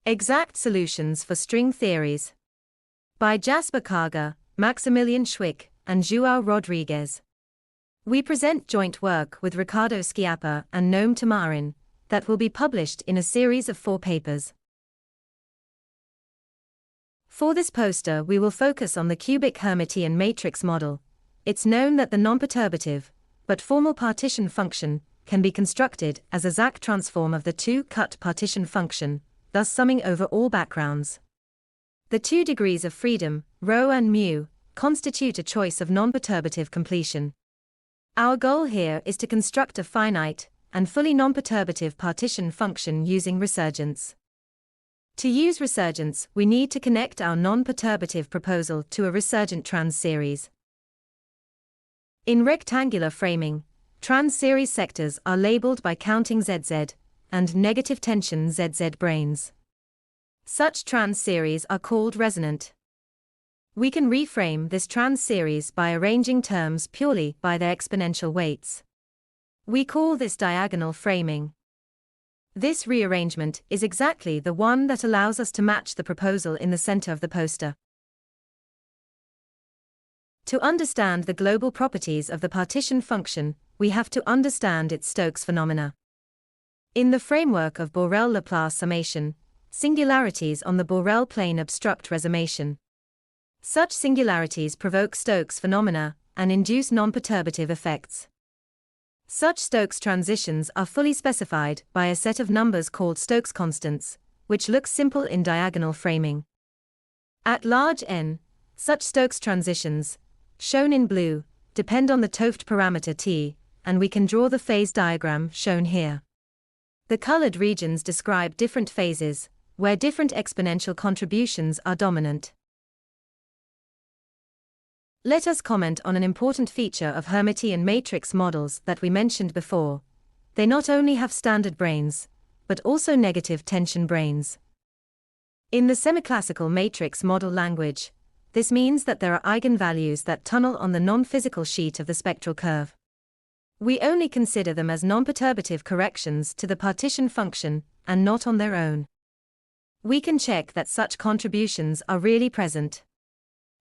Exact Solutions for String Theories by Jasper Karger, Maximilian Schwick, and João Rodrigues. We present joint work with Ricardo Schiappa and Noam Tamarin that will be published in a series of 4 papers. For this poster, we will focus on the cubic Hermitian matrix model. It's known that the non-perturbative, but formal partition function can be constructed as a Zach transform of the 2-cut partition function, thus summing over all backgrounds. The 2 degrees of freedom, ρ and μ, constitute a choice of non-perturbative completion. Our goal here is to construct a finite and fully non-perturbative partition function using resurgence. To use resurgence, we need to connect our non-perturbative proposal to a resurgent trans-series. In rectangular framing, trans-series sectors are labeled by counting ZZ and negative tension ZZ branes. Such trans-series are called resonant. We can reframe this trans-series by arranging terms purely by their exponential weights. We call this diagonal framing. This rearrangement is exactly the one that allows us to match the proposal in the center of the poster. To understand the global properties of the partition function, we have to understand its Stokes phenomena. In the framework of Borel-Laplace summation, singularities on the Borel plane obstruct resummation. Such singularities provoke Stokes phenomena and induce non-perturbative effects. Such Stokes transitions are fully specified by a set of numbers called Stokes constants, which looks simple in diagonal framing. At large n, such Stokes transitions, shown in blue, depend on the 't Hooft parameter T, and we can draw the phase diagram shown here. The colored regions describe different phases, where different exponential contributions are dominant. Let us comment on an important feature of Hermitian matrix models that we mentioned before. They not only have standard branes, but also negative tension branes. In the semiclassical matrix model language, this means that there are eigenvalues that tunnel on the non-physical sheet of the spectral curve. We only consider them as non-perturbative corrections to the partition function, and not on their own. We can check that such contributions are really present.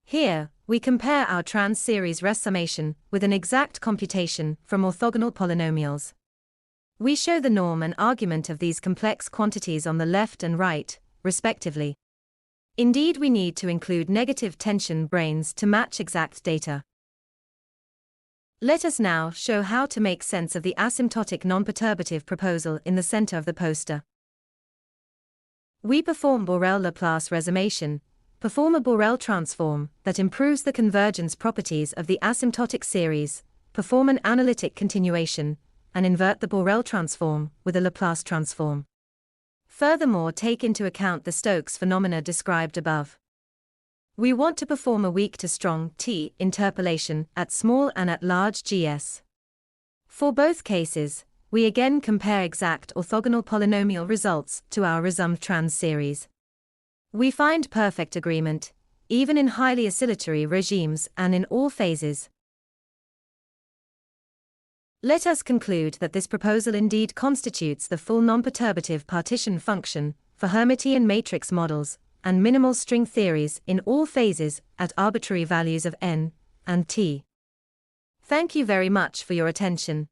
Here, we compare our trans-series resummation with an exact computation from orthogonal polynomials. We show the norm and argument of these complex quantities on the left and right, respectively. Indeed, we need to include negative tension branes to match exact data. Let us now show how to make sense of the asymptotic non-perturbative proposal in the center of the poster. We perform Borel-Laplace resummation, perform a Borel transform that improves the convergence properties of the asymptotic series, perform an analytic continuation, and invert the Borel transform with a Laplace transform. Furthermore, take into account the Stokes phenomena described above. We want to perform a weak to strong T interpolation at small and at large GS. For both cases, we again compare exact orthogonal polynomial results to our resummed trans-series. We find perfect agreement, even in highly oscillatory regimes and in all phases. Let us conclude that this proposal indeed constitutes the full non-perturbative partition function for Hermitian matrix models and minimal string theories in all phases at arbitrary values of n and t. Thank you very much for your attention.